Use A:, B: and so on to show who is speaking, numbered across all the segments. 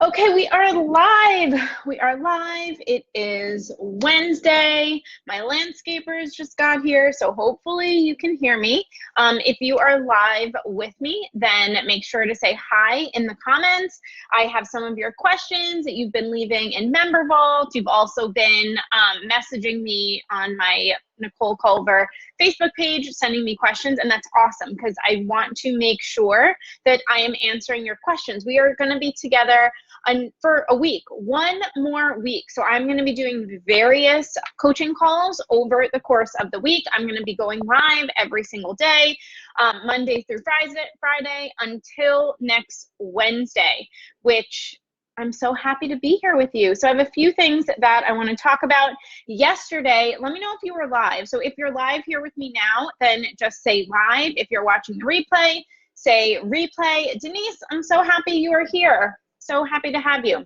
A: Okay, we are live. We are live. It is Wednesday. My landscapers just got here, so hopefully you can hear me. If you are live with me, then make sure to say hi in the comments. I have some of your questions that you've been leaving in Member Vault. You've also been messaging me on my Nicole Culver Facebook page, sending me questions, and that's awesome because I want to make sure that I am answering your questions. We are going to be together for a week, one more week. So I'm going to be doing various coaching calls over the course of the week. I'm going to be going live every single day, Monday through Friday until next Wednesday, which I'm so happy to be here with you. So I have a few things that I want to talk about. Yesterday, let me know if you were live. So if you're live here with me now, then just say live. If you're watching the replay, say replay. Denise, I'm so happy you are here. So happy to have you.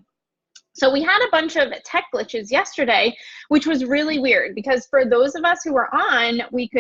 A: So we had a bunch of tech glitches yesterday, which was really weird because for those of us who were on, we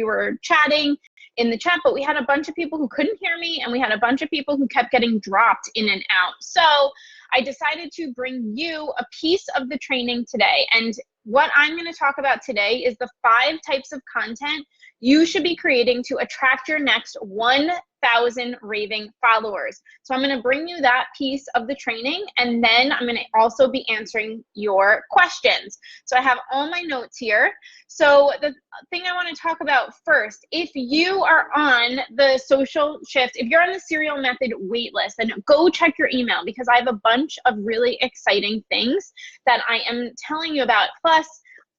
A: were chatting in the chat, but we had a bunch of people who couldn't hear me and we had a bunch of people who kept getting dropped in and out. So I decided to bring you a piece of the training today. And what I'm going to talk about today is the 5 types of content you should be creating to attract your next 1,000 raving followers. So I'm going to bring you that piece of the training, and then I'm going to also be answering your questions. So I have all my notes here. So the thing I want to talk about first, if you are on the Social Shift, if you're on the Serial Method waitlist, then go check your email because I have a bunch of really exciting things that I am telling you about. Plus,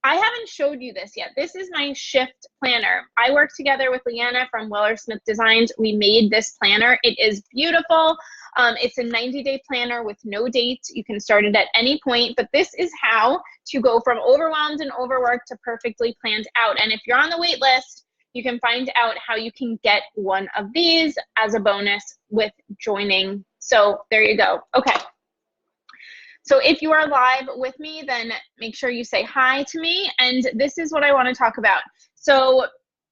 A: I haven't showed you this yet. This is my shift planner. I work together with Leanna from Weller Smith Designs. We made this planner. It is beautiful. It's a 90-day planner with no dates. You can start it at any point, but this is how to go from overwhelmed and overworked to perfectly planned out. And if you're on the wait list, you can find out how you can get one of these as a bonus with joining. So there you go. Okay. So if you are live with me, then make sure you say hi to me. And this is what I want to talk about. So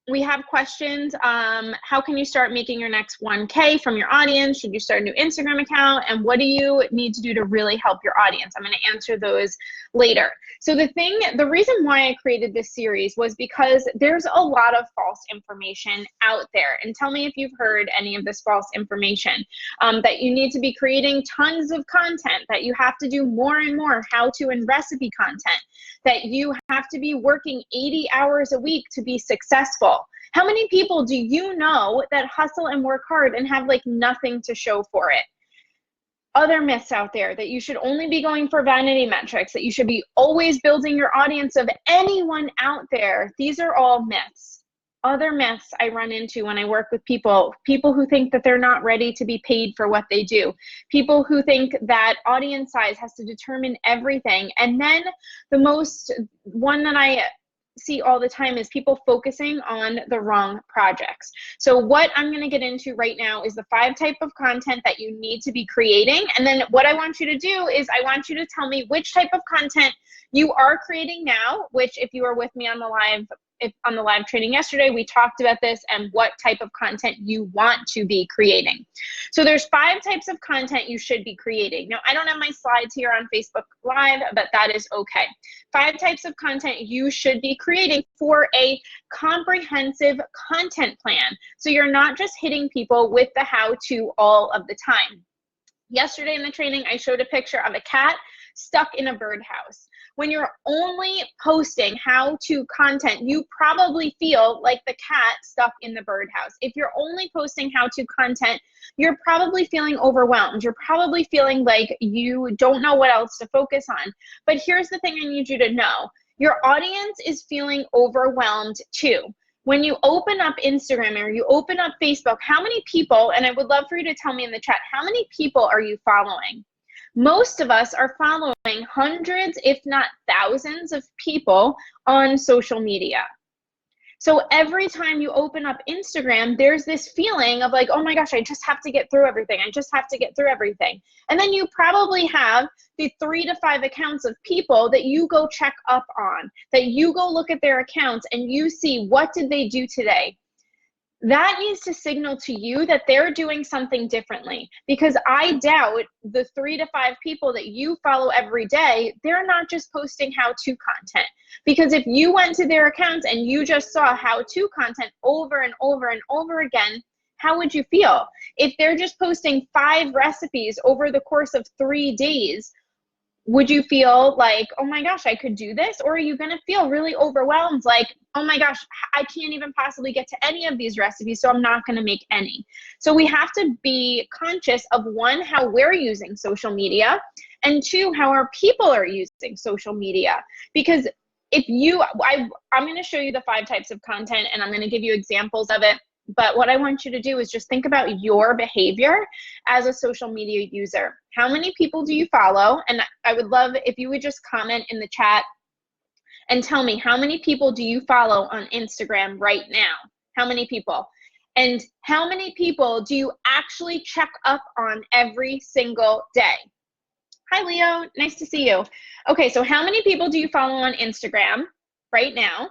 A: we have questions. How can you start making your next 1K from your audience? Should you start a new Instagram account? And what do you need to do to really help your audience? I'm going to answer those later. So the reason why I created this series was because there's a lot of false information out there. And tell me if you've heard any of this false information, that you need to be creating tons of content, that you have to do more and more how-to and recipe content, that you have to be working 80 hours a week to be successful. How many people do you know that hustle and work hard and have like nothing to show for it? Other myths out there, that you should only be going for vanity metrics, that you should be always building your audience of anyone out there. These are all myths. Other myths I run into when I work with people who think that they're not ready to be paid for what they do, people who think that audience size has to determine everything. And then the one that I see all the time is people focusing on the wrong projects. So what I'm going to get into right now is the 5 types of content that you need to be creating. And then what I want you to do is I want you to tell me which type of content you are creating now, which if you were with me on the live training yesterday, we talked about this and what type of content you want to be creating. So there's 5 types of content you should be creating. Now, I don't have my slides here on Facebook Live, but that is okay. 5 types of content you should be creating for a comprehensive content plan. So you're not just hitting people with the how-to all of the time. Yesterday in the training, I showed a picture of a cat stuck in a birdhouse. When you're only posting how-to content, you probably feel like the cat stuck in the birdhouse. If you're only posting how-to content, you're probably feeling overwhelmed. You're probably feeling like you don't know what else to focus on. But here's the thing I need you to know. Your audience is feeling overwhelmed too. When you open up Instagram or you open up Facebook, how many people, and I would love for you to tell me in the chat, how many people are you following? Most of us are following hundreds, if not thousands of people on social media. So every time you open up Instagram, there's this feeling of like, oh my gosh, I just have to get through everything. I just have to get through everything. And then you probably have the 3 to 5 accounts of people that you go check up on, that you go look at their accounts and you see what did they do today. that needs to signal to you that they're doing something differently, because I doubt the 3 to 5 people that you follow every day, they're not just posting how-to content. Because if you went to their accounts and you just saw how-to content over and over and over again, how would you feel? If they're just posting 5 recipes over the course of 3 days, would you feel like, oh my gosh, I could do this? Or are you going to feel really overwhelmed, like, oh my gosh, I can't even possibly get to any of these recipes, so I'm not going to make any. So we have to be conscious of, one, how we're using social media, and 2, how our people are using social media. Because if you, I'm going to show you the 5 types of content, and I'm going to give you examples of it. But what I want you to do is just think about your behavior as a social media user. How many people do you follow? And I would love if you would just comment in the chat and tell me, how many people do you follow on Instagram right now? How many people? And how many people do you actually check up on every single day? Hi, Leo. Nice to see you. Okay, so how many people do you follow on Instagram right now?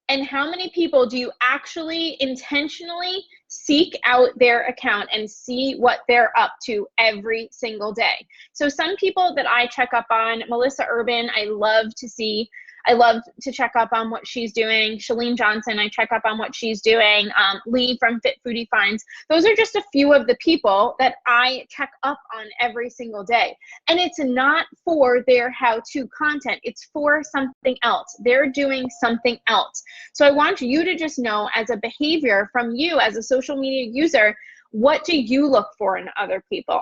A: And how many people do you actually intentionally seek out their account and see what they're up to every single day? So some people that I check up on, Melissa Urban, I love to check up on what she's doing. Shalene Johnson, I check up on what she's doing. Lee from Fit Foodie Finds. Those are just a few of the people that I check up on every single day. And it's not for their how-to content. It's for something else. They're doing something else. So I want you to just know, as a behavior from you as a social media user, what do you look for in other people?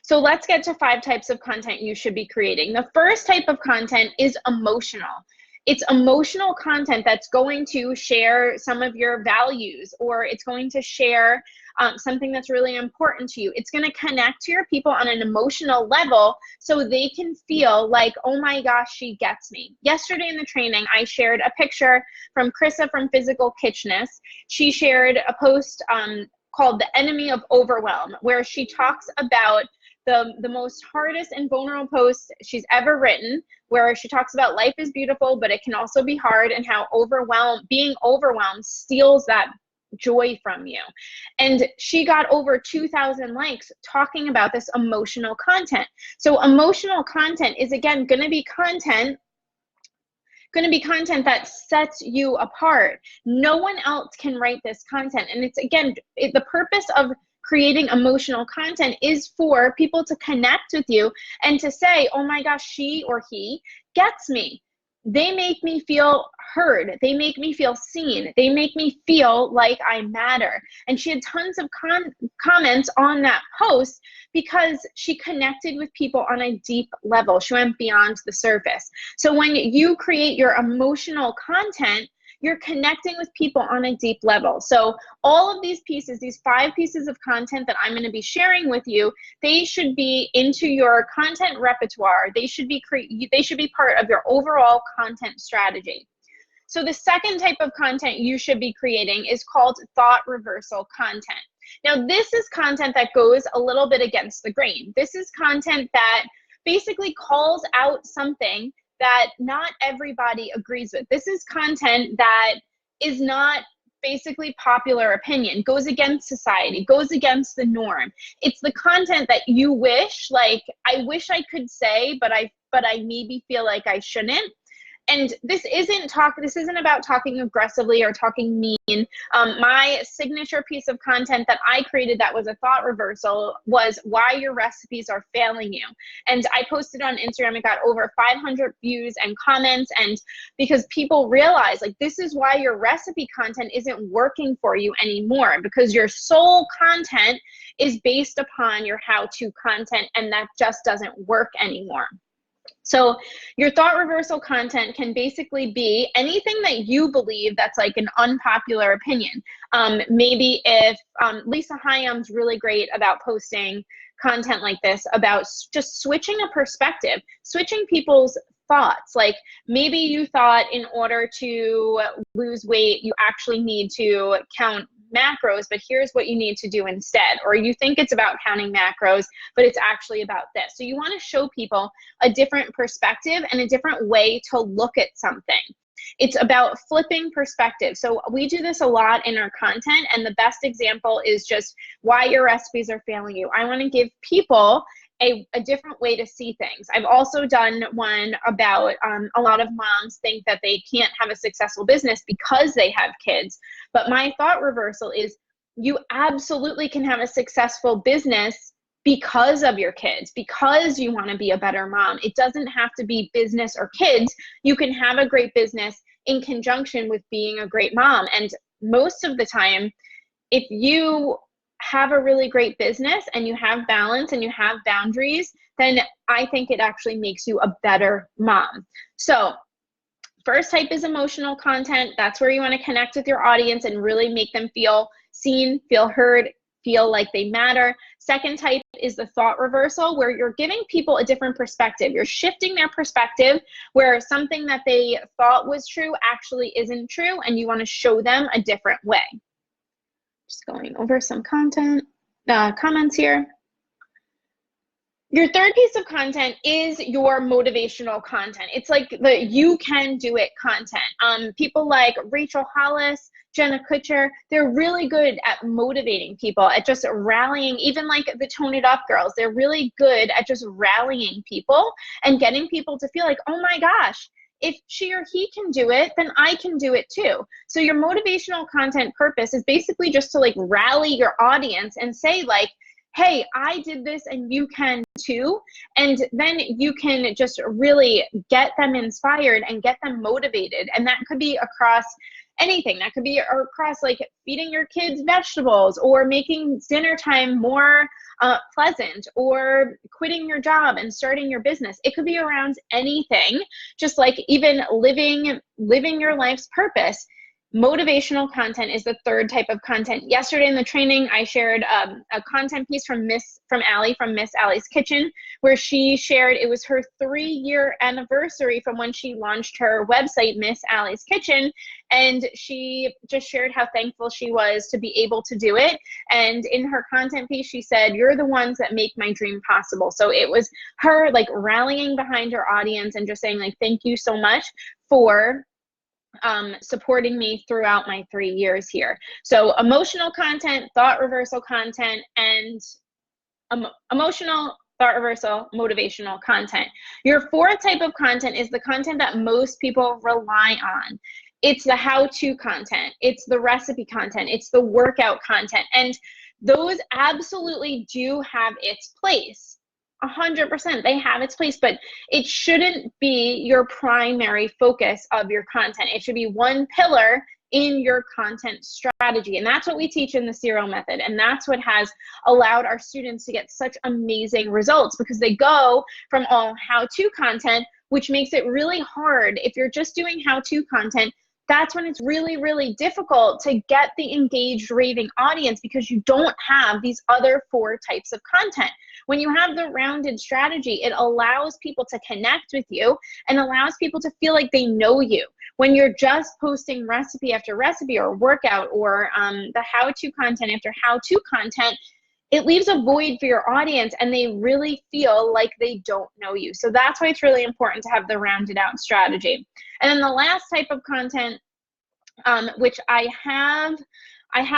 A: So let's get to 5 types of content you should be creating. The first type of content is emotional. It's emotional content that's going to share some of your values, or it's going to share something that's really important to you. It's going to connect to your people on an emotional level so they can feel like, oh my gosh, she gets me. Yesterday in the training, I shared a picture from Krissa from Physical Kitchness. She shared a post called The Enemy of Overwhelm, where she talks about the most hardest and vulnerable post she's ever written, where she talks about life is beautiful, but it can also be hard, and how being overwhelmed steals that joy from you. And she got over 2,000 likes talking about this emotional content. So emotional content is, again, going to be content that sets you apart. No one else can write this content. And it's, again, the purpose of creating emotional content is for people to connect with you and to say, oh my gosh, she or he gets me. They make me feel heard. They make me feel seen. They make me feel like I matter. And she had tons of comments on that post because she connected with people on a deep level. She went beyond the surface. So when you create your emotional content, you're connecting with people on a deep level. So all of these pieces, these 5 pieces of content that I'm going to be sharing with you, they should be into your content repertoire. They should be part of your overall content strategy. So the second type of content you should be creating is called thought reversal content. Now, this is content that goes a little bit against the grain. This is content that basically calls out something that not everybody agrees with. This is content that is not basically popular opinion, goes against society, goes against the norm. It's the content that you wish, like, I wish I could say, but I maybe feel like I shouldn't. And this isn't about talking aggressively or talking mean. My signature piece of content that I created that was a thought reversal was why your recipes are failing you. And I posted on Instagram. It got over 500 views and comments. And because people realize, like, this is why your recipe content isn't working for you anymore, because your sole content is based upon your how-to content, and that just doesn't work anymore. So your thought reversal content can basically be anything that you believe that's like an unpopular opinion. Maybe if Lisa Hyam's really great about posting content like this, about just switching a perspective, switching people's thoughts. Like, maybe you thought in order to lose weight, you actually need to count macros, but here's what you need to do instead. Or you think it's about counting macros, but it's actually about this. So you want to show people a different perspective and a different way to look at something. It's about flipping perspective. So we do this a lot in our content, and the best example is just why your recipes are failing you. I want to give people a different way to see things. I've also done one about a lot of moms think that they can't have a successful business because they have kids. But my thought reversal is you absolutely can have a successful business because of your kids, because you want to be a better mom. It doesn't have to be business or kids. You can have a great business in conjunction with being a great mom. And most of the time, if you have a really great business and you have balance and you have boundaries, then I think it actually makes you a better mom. So first type is emotional content. That's where you want to connect with your audience and really make them feel seen, feel heard, feel like they matter. Second type is the thought reversal, where you're giving people a different perspective. You're shifting their perspective where something that they thought was true actually isn't true, and you want to show them a different way. Just going over some comments here. Your third piece of content is your motivational content. It's like the you can do it content. People like Rachel Hollis, Jenna Kutcher, they're really good at motivating people, at just rallying, even like the Tone It Up girls, they're really good at just rallying people and getting people to feel like, oh my gosh, if she or he can do it, then I can do it too. So your motivational content purpose is basically just to like rally your audience and say like, hey, I did this and you can too. And then you can just really get them inspired and get them motivated. And that could be across anything. That could be across like feeding your kids vegetables, or making dinner time more pleasant, or quitting your job and starting your business. It could be around anything, just like even living your life's purpose. Motivational content is the third type of content. Yesterday in the training, I shared a content piece from Allie from Miss Allie's Kitchen, where she shared it was her 3-year anniversary from when she launched her website, Miss Allie's Kitchen, and she just shared how thankful she was to be able to do it. And in her content piece, she said, "You're the ones that make my dream possible." So it was her like rallying behind her audience and just saying like, thank you so much for supporting me throughout my 3 years here. So emotional content, thought reversal content, and emotional, thought reversal, motivational content. Your fourth type of content is the content that most people rely on. It's the how-to content. It's the recipe content. It's the workout content. And those absolutely do have its place. 100%, they have its place, but it shouldn't be your primary focus of your content. It should be one pillar in your content strategy. And that's what we teach in the serial method. And that's what has allowed our students to get such amazing results, because they go from all how-to content, which makes it really hard. If you're just doing how-to content, that's when it's really, really difficult to get the engaged raving audience, because you don't have these other 4 types of content. When you have the rounded strategy, it allows people to connect with you and allows people to feel like they know you. When you're just posting recipe after recipe or workout, or the how-to content after how-to content, it leaves a void for your audience and they really feel like they don't know you. So that's why it's really important to have the rounded out strategy. And then the last type of content, which I have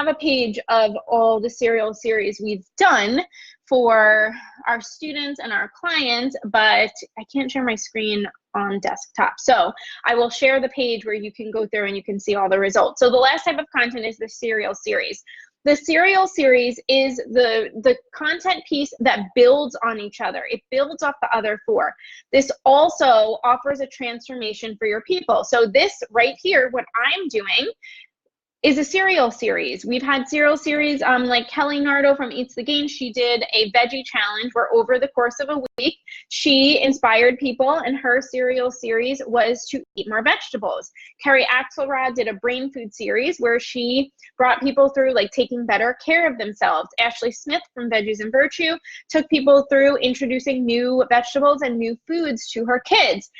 A: a page of all the serial series we've done for our students and our clients, but I can't share my screen on desktop. So I will share the page where you can go through and you can see all the results. So the last type of content is the serial series. The serial series is the content piece that builds on each other. It builds off the other 4. This also offers a transformation for your people. So this right here, what I'm doing, is a cereal series. We've had cereal series like Kelly Nardo from Eats the Gain. She did a veggie challenge where over the course of a week, she inspired people, and her cereal series was to eat more vegetables. Carrie Axelrod did a brain food series where she brought people through like taking better care of themselves. Ashley Smith from Veggies and Virtue took people through introducing new vegetables and new foods to her kids.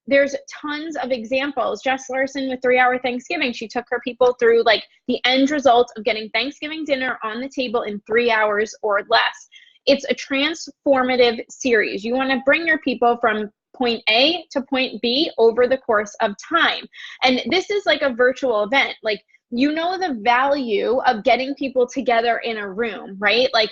A: There's tons of examples. Jess Larson with 3-Hour Thanksgiving, she took her people through like the end result of getting Thanksgiving dinner on the table in 3 hours or less. It's a transformative series. You want to bring your people from point A to point B over the course of time. And this is like a virtual event. Like, you know, the value of getting people together in a room, right? Like,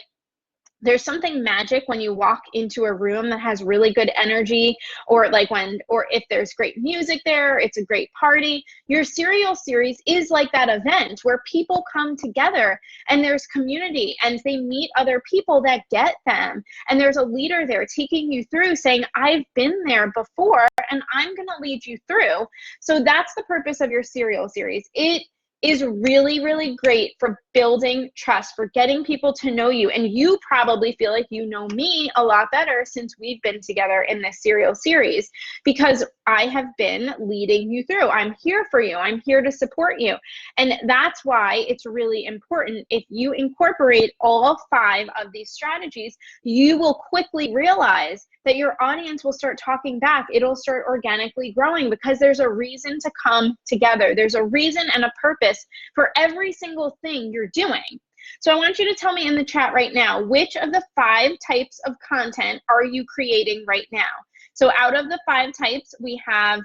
A: there's something magic when you walk into a room that has really good energy, or like or if there's great music there, it's a great party. Your serial series is like that event where people come together and there's community and they meet other people that get them. And there's a leader there taking you through, saying, I've been there before and I'm going to lead you through. So that's the purpose of your serial series. It is really, really great for building trust, for getting people to know you. And you probably feel like you know me a lot better since we've been together in this serial series, because I have been leading you through. I'm here for you. I'm here to support you. And that's why it's really important. If you incorporate all 5 of these strategies, you will quickly realize that your audience will start talking back. It'll start organically growing because there's a reason to come together. There's a reason and a purpose for every single thing you're doing. So I want you to tell me in the chat right now, which of the 5 types of content are you creating right now? So out of the 5 types, we have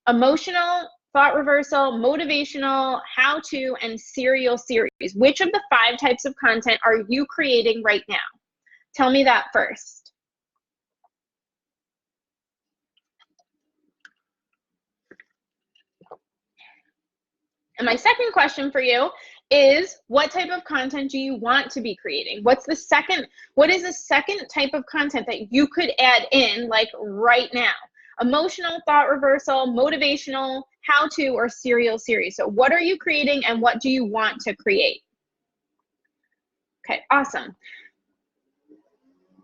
A: emotional, thought reversal, motivational, how-to, and serial series. Which of the 5 types of content are you creating right now? Tell me that first. And my second question for you is, what type of content do you want to be creating? What is the second type of content that you could add in, like right now? Emotional, thought reversal, motivational, how-to, or serial series. So what are you creating and what do you want to create? Okay, awesome.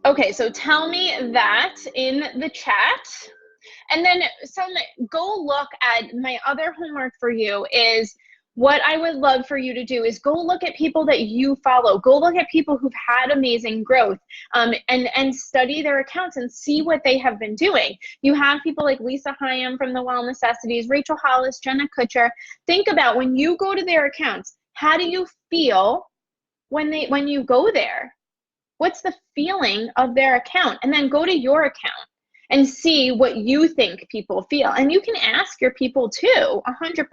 A: Okay, so tell me that in the chat. And then go look at my other homework for you is, what I would love for you to do is go look at people that you follow. Go look at people who've had amazing growth, and study their accounts and see what they have been doing. You have people like Lisa Hyam from The Well Necessities, Rachel Hollis, Jenna Kutcher. Think about when you go to their accounts, how do you feel when you go there? What's the feeling of their account? And then go to your account and see what you think people feel. And you can ask your people too, 100%.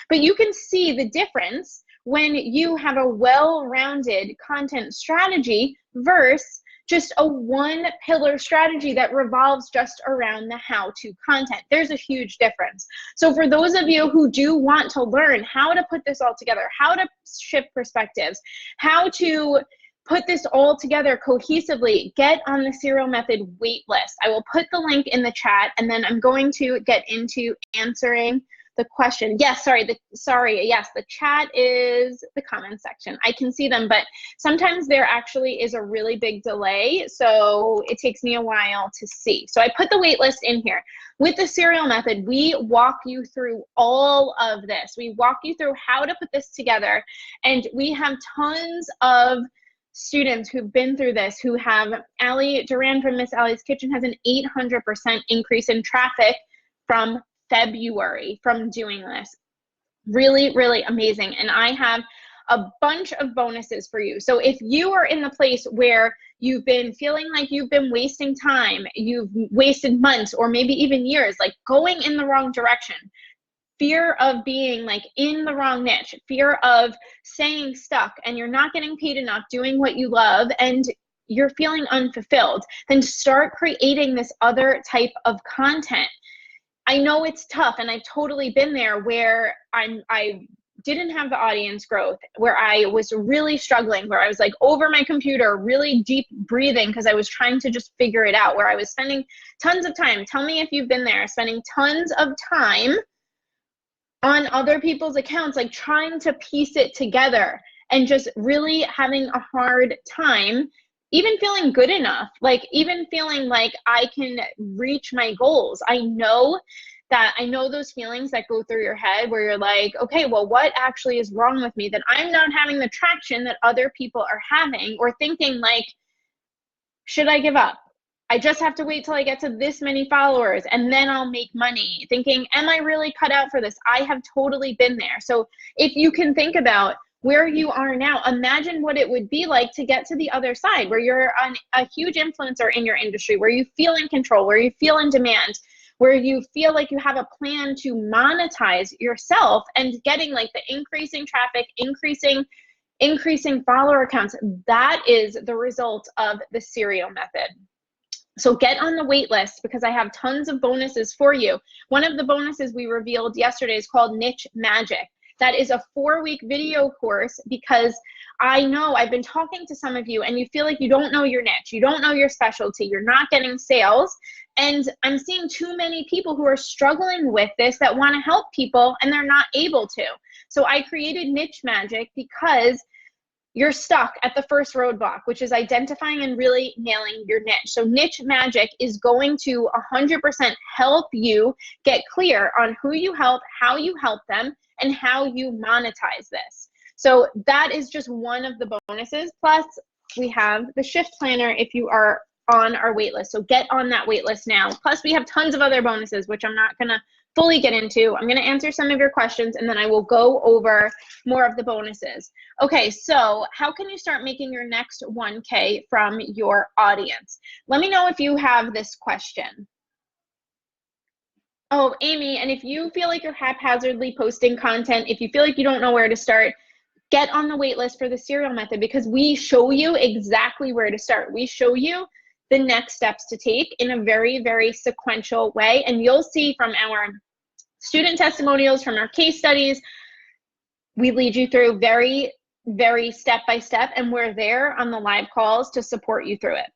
A: But you can see the difference when you have a well-rounded content strategy versus just a one-pillar strategy that revolves just around the how-to content. There's a huge difference. So for those of you who do want to learn how to put this all together, how to shift perspectives, how to put this all together cohesively, get on the Serial Method wait list. I will put the link in the chat, and then I'm going to get into answering the question. Yes, yes, the chat is the comment section. I can see them, but sometimes there actually is a really big delay, so it takes me a while to see. So I put the wait list in here. With the Serial Method, we walk you through all of this. We walk you through how to put this together, and we have tons of students who've been through this, who have, Allie Duran from Miss Allie's Kitchen has an 800% increase in traffic from February from doing this. Really, really amazing. And I have a bunch of bonuses for you. So if you are in the place where you've been feeling like you've been wasting time, you've wasted months or maybe even years, like going in the wrong direction, fear of being like in the wrong niche, fear of staying stuck and you're not getting paid enough doing what you love and you're feeling unfulfilled, then start creating this other type of content. I know it's tough, and I've totally been there where I didn't have the audience growth, where I was really struggling, where I was like over my computer, really deep breathing because I was trying to just figure it out, where I was spending tons of time. Tell me if you've been there, spending tons of time on other people's accounts, like trying to piece it together and just really having a hard time even feeling good enough, like even feeling like I can reach my goals. I know those feelings that go through your head where you're like, okay, well, what actually is wrong with me that I'm not having the traction that other people are having, or thinking like, should I give up? I just have to wait till I get to this many followers and then I'll make money. Thinking, am I really cut out for this? I have totally been there. So if you can think about, where you are now. Imagine what it would be like to get to the other side, where you're a huge influencer in your industry, where you feel in control, where you feel in demand, where you feel like you have a plan to monetize yourself and getting like the increasing traffic, increasing follower accounts. That is the result of the serial method. So get on the wait list, because I have tons of bonuses for you. One of the bonuses we revealed yesterday is called Niche Magic. That is a 4-week video course, because I know I've been talking to some of you and you feel like you don't know your niche, you don't know your specialty, you're not getting sales. And I'm seeing too many people who are struggling with this that want to help people and they're not able to. So I created Niche Magic because you're stuck at the first roadblock, which is identifying and really nailing your niche. So Niche Magic is going to 100% help you get clear on who you help, how you help them, and how you monetize this. So that is just one of the bonuses. Plus, we have the shift planner if you are on our wait list. So get on that wait list now. Plus, we have tons of other bonuses, which I'm not going to fully get into. I'm going to answer some of your questions and then I will go over more of the bonuses. Okay, so how can you start making your next 1K from your audience? Let me know if you have this question. Oh, Amy, and if you feel like you're haphazardly posting content, if you feel like you don't know where to start, get on the wait list for the serial method, because we show you exactly where to start. We show you the next steps to take in a very, very sequential way. And you'll see from our student testimonials, from our case studies, we lead you through very, very step-by-step, and we're there on the live calls to support you through it.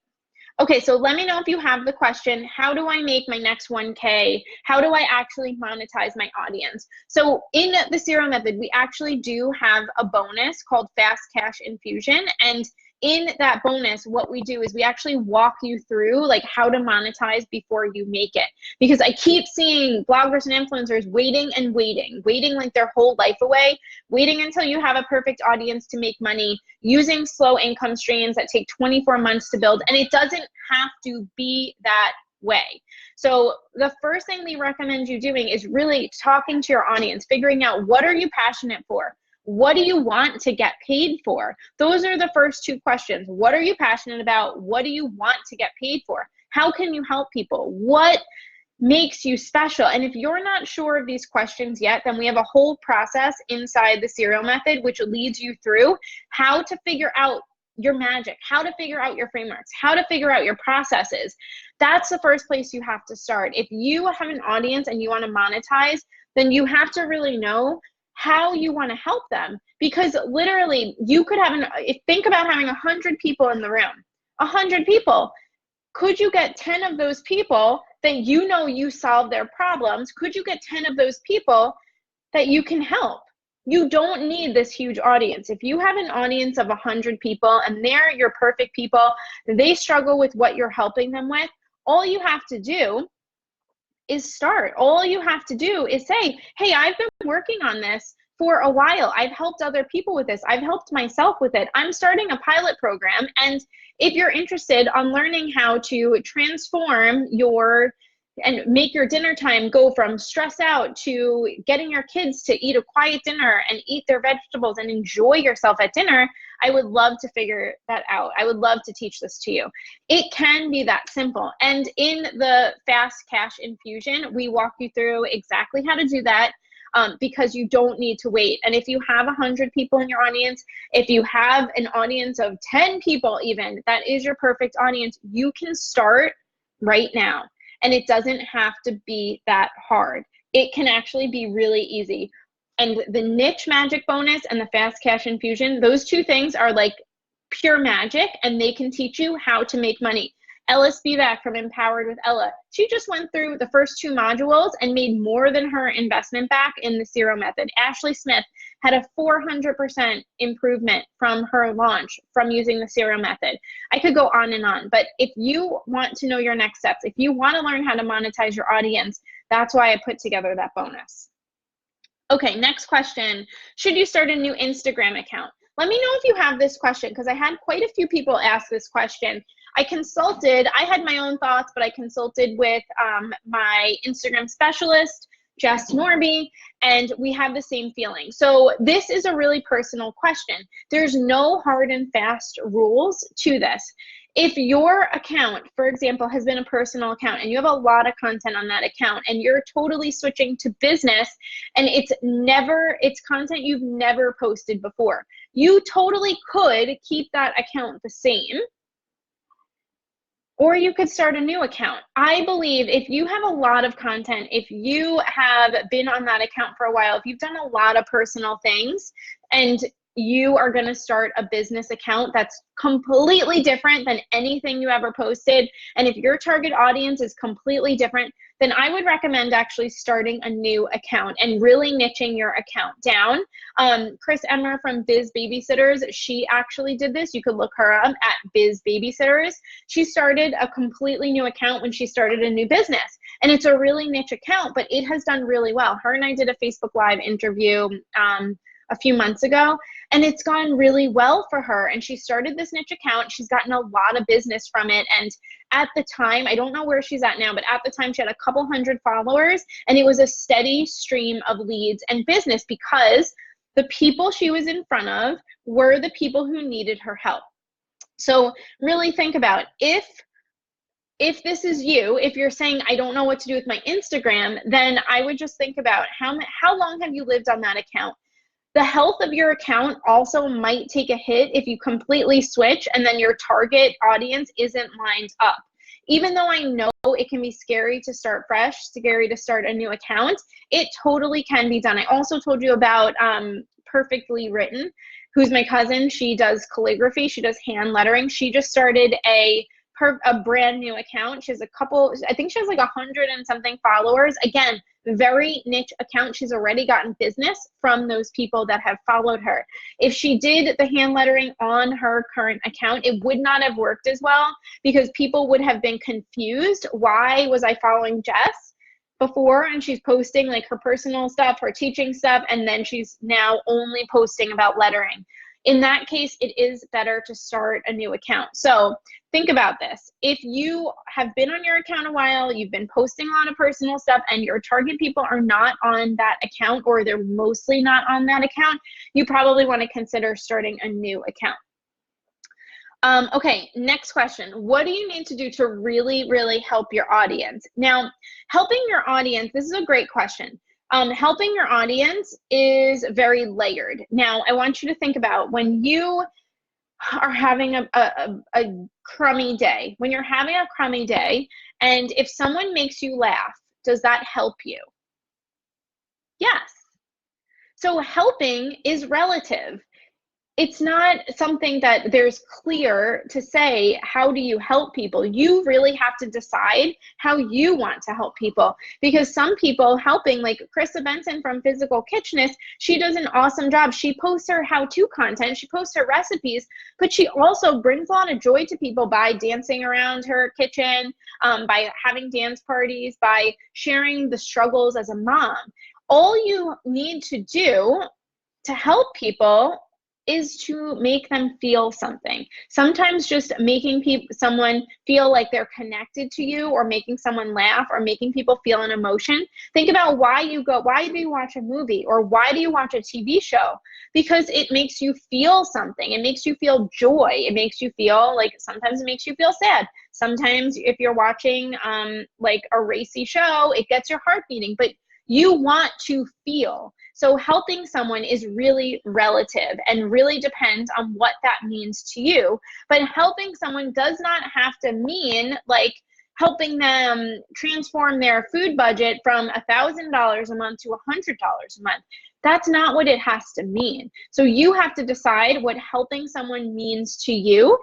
A: Okay, so let me know if you have the question, how do I make my next 1K? How do I actually monetize my audience? So in the serial method, we actually do have a bonus called Fast Cash Infusion. And in that bonus, what we do is we actually walk you through like how to monetize before you make it. Because I keep seeing bloggers and influencers waiting and waiting like their whole life away, waiting until you have a perfect audience to make money, using slow income streams that take 24 months to build. And it doesn't have to be that way. So the first thing we recommend you doing is really talking to your audience, figuring out what are you passionate for? What do you want to get paid for? Those are the first two questions. What are you passionate about? What do you want to get paid for? How can you help people? What makes you special? And if you're not sure of these questions yet, then we have a whole process inside the serial method, which leads you through how to figure out your magic, how to figure out your frameworks, how to figure out your processes. That's the first place you have to start. If you have an audience and you want to monetize, then you have to really know how you want to help them, because literally you could have think about having 100 people in the room, 100 people. Could you get 10 of those people that you know you solve their problems? Could you get 10 of those people that you can help? You don't need this huge audience. If you have an audience of 100 people and they're your perfect people, they struggle with what you're helping them with, all you have to do is start. All you have to do is say, hey, I've been working on this for a while. I've helped other people with this. I've helped myself with it. I'm starting a pilot program. And if you're interested on learning how to transform and make your dinner time go from stress out to getting your kids to eat a quiet dinner and eat their vegetables and enjoy yourself at dinner, I would love to figure that out. I would love to teach this to you. It can be that simple. And in the Fast Cash Infusion, we walk you through exactly how to do that, because you don't need to wait. And if you have 100 people in your audience, if you have an audience of 10 people even, that is your perfect audience. You can start right now. And it doesn't have to be that hard. It can actually be really easy. And the Niche Magic bonus and the Fast Cash Infusion, those two things are like pure magic, and they can teach you how to make money. Ella Spivak from Empowered with Ella, she just went through the first 2 modules and made more than her investment back in the serial method. Ashley Smith had a 400% improvement from her launch from using the serial method. I could go on and on, but if you want to know your next steps, if you want to learn how to monetize your audience, that's why I put together that bonus. Okay, next question. Should you start a new Instagram account? Let me know if you have this question, because I had quite a few people ask this question. I had my own thoughts, but I consulted with my Instagram specialist Jess Norby, and we have the same feeling. So this is a really personal question. There's no hard and fast rules to this. If your account, for example, has been a personal account and you have a lot of content on that account and you're totally switching to business and it's content you've never posted before, you totally could keep that account the same, or you could start a new account. I believe if you have a lot of content, if you have been on that account for a while, if you've done a lot of personal things and you are going to start a business account that's completely different than anything you ever posted, and if your target audience is completely different, then I would recommend actually starting a new account and really niching your account down. Chris Emmer from Biz Babysitters, she actually did this. You could look her up at Biz Babysitters. She started a completely new account when she started a new business, and it's a really niche account, but it has done really well. Her and I did a Facebook Live interview a few months ago, and it's gone really well for her. And she started this niche account. She's gotten a lot of business from it. And at the time, I don't know where she's at now, but at the time she had a couple hundred followers, and it was a steady stream of leads and business because the people she was in front of were the people who needed her help. So really think about if this is you, if you're saying, I don't know what to do with my Instagram, then I would just think about how long have you lived on that account? The health of your account also might take a hit if you completely switch and then your target audience isn't lined up. Even though I know it can be scary to start fresh, scary to start a new account, it totally can be done. I also told you about Perfectly Written, who's my cousin. She does calligraphy, she does hand lettering. She just started a brand new account. She has I think she has like 100 and something followers. Again, very niche account. She's already gotten business from those people that have followed her. If she did the hand lettering on her current account, it would not have worked as well because people would have been confused. Why was I following Jess before and she's posting like her personal stuff, her teaching stuff, and then she's now only posting about lettering? In that case, it is better to start a new account. So think about this. If you have been on your account a while, you've been posting a lot of personal stuff, and your target people are not on that account, or they're mostly not on that account, you probably want to consider starting a new account. Okay, next question. What do you need to do to really, really help your audience? Now, helping your audience, this is a great question. Helping your audience is very layered. Now, I want you to think about when you are having a crummy day, when you're having a crummy day, and if someone makes you laugh, does that help you? Yes. So helping is relative. It's not something that there's clear to say, how do you help people? You really have to decide how you want to help people, because some people helping, like Krista Benson from Physical Kitchenist, she does an awesome job. She posts her how-to content, she posts her recipes, but she also brings a lot of joy to people by dancing around her kitchen, by having dance parties, by sharing the struggles as a mom. All you need to do to help people is to make them feel something. Sometimes just making someone feel like they're connected to you, or making someone laugh, or making people feel an emotion. Think about why do you watch a movie, or why do you watch a TV show? Because it makes you feel something. It makes you feel joy. It makes you feel like, sometimes it makes you feel sad. Sometimes if you're watching like a racy show, it gets your heart beating, but you want to feel. So helping someone is really relative and really depends on what that means to you. But helping someone does not have to mean like helping them transform their food budget from $1,000 a month to $100 a month. That's not what it has to mean. So you have to decide what helping someone means to you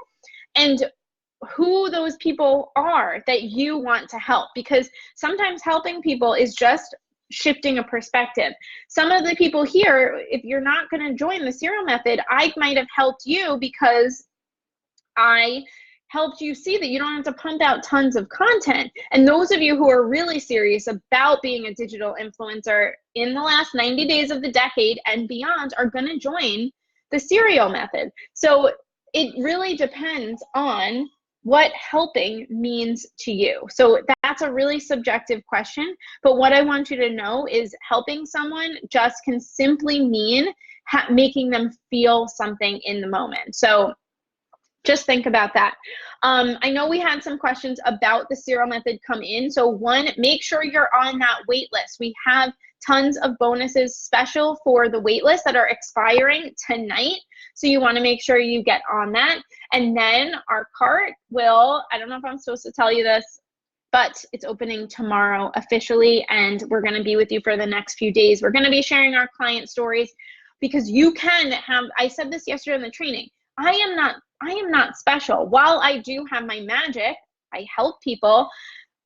A: and who those people are that you want to help, because sometimes helping people is just shifting a perspective. Some of the people here, if you're not going to join the serial method, I might have helped you because I helped you see that you don't have to pump out tons of content. And those of you who are really serious about being a digital influencer in the last 90 days of the decade and beyond are going to join the serial method. So it really depends on what helping means to you. So That's a really subjective question. But what I want you to know is helping someone just can simply mean making them feel something in the moment. So just think about that. I know we had some questions about the serial method come in. So one, make sure you're on that wait list. We have tons of bonuses special for the wait list that are expiring tonight. So you want to make sure you get on that. And then our cart will, I don't know if I'm supposed to tell you this, but it's opening tomorrow officially, and we're going to be with you for the next few days. We're going to be sharing our client stories, because you can have, I said this yesterday in the training, I am not special. While I do have my magic, I help people,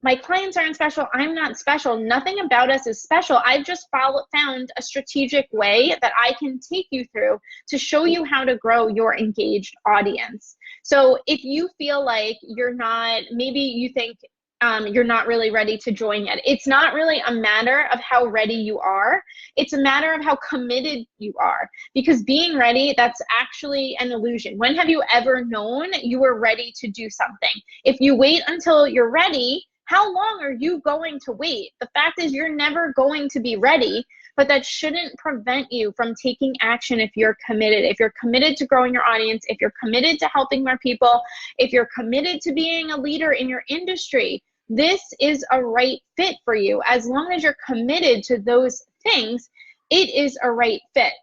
A: my clients aren't special. I'm not special. Nothing about us is special. I've just found a strategic way that I can take you through to show you how to grow your engaged audience. So if you feel like you're not, maybe you think you're not really ready to join yet. It's not really a matter of how ready you are. It's a matter of how committed you are. Because being ready, that's actually an illusion. When have you ever known you were ready to do something? If you wait until you're ready, how long are you going to wait? The fact is, you're never going to be ready, but that shouldn't prevent you from taking action if you're committed. If you're committed to growing your audience, if you're committed to helping more people, if you're committed to being a leader in your industry, this is a right fit for you. As long as you're committed to those things, it is a right fit.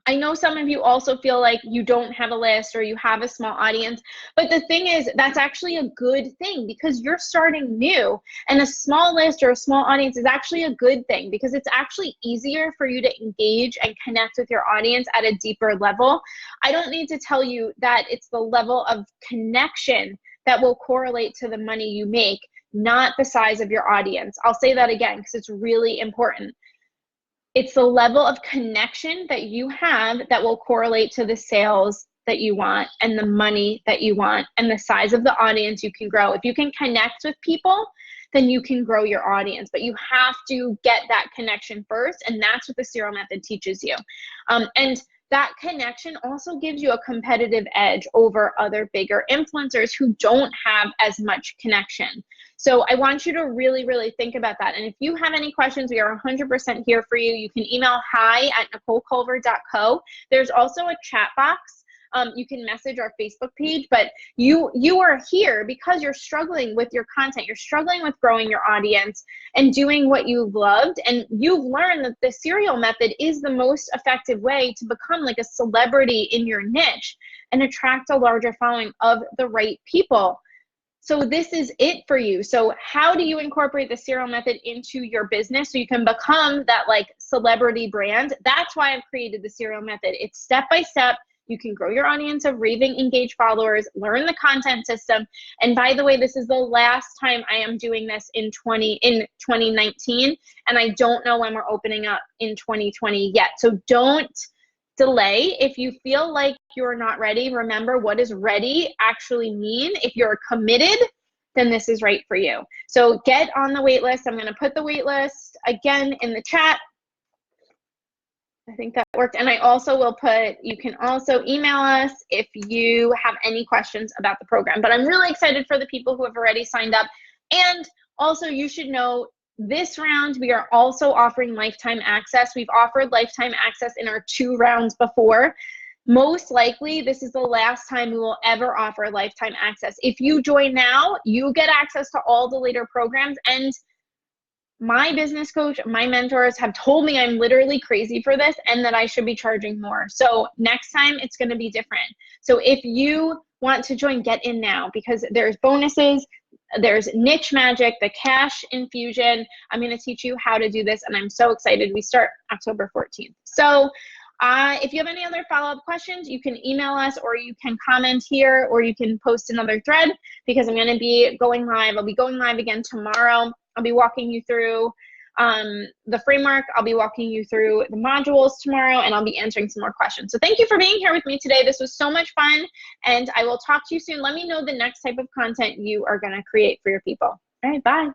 A: I know some of you also feel like you don't have a list or you have a small audience, but the thing is, that's actually a good thing, because you're starting new, and a small list or a small audience is actually a good thing, because it's actually easier for you to engage and connect with your audience at a deeper level. I don't need to tell you that it's the level of connection that will correlate to the money you make, not the size of your audience. I'll say that again, because it's really important. It's the level of connection that you have that will correlate to the sales that you want and the money that you want and the size of the audience you can grow. If you can connect with people, then you can grow your audience, but you have to get that connection first, and that's what the serial method teaches you. And that connection also gives you a competitive edge over other bigger influencers who don't have as much connection. So I want you to really, really think about that. And if you have any questions, we are 100% here for you. You can email hi@NicoleCulver.co. There's also a chat box. You can message our Facebook page, but you are here because you're struggling with your content. You're struggling with growing your audience and doing what you've loved. And you've learned that the serial method is the most effective way to become like a celebrity in your niche and attract a larger following of the right people. So this is it for you. So how do you incorporate the serial method into your business so you can become that like celebrity brand? That's why I've created the serial method. It's step by step. You can grow your audience of raving engaged followers, learn the content system. And by the way, this is the last time I am doing this in 2019. And I don't know when we're opening up in 2020 yet. So don't delay. If you feel like you're not ready, remember, what does ready actually mean? If you're committed, then this is right for you. So get on the wait list. I'm going to put the wait list again in the chat. I think that worked. And I also will put, you can also email us if you have any questions about the program. But I'm really excited for the people who have already signed up. And also, you should know, this round, we are also offering lifetime access. We've offered lifetime access in our 2 rounds before. Most likely, this is the last time we will ever offer lifetime access. If you join now, you get access to all the later programs. And my business coach, my mentors have told me I'm literally crazy for this and that I should be charging more. So next time it's going to be different. So if you want to join, get in now, because there's bonuses, there's niche magic, the cash infusion. I'm going to teach you how to do this, and I'm so excited. We start October 14th. So if you have any other follow-up questions, you can email us, or you can comment here, or you can post another thread, because I'm going to be going live. I'll be going live again tomorrow. I'll be walking you through the framework. I'll be walking you through the modules tomorrow, and I'll be answering some more questions. So thank you for being here with me today. This was so much fun, and I will talk to you soon. Let me know the next type of content you are going to create for your people. All right, bye.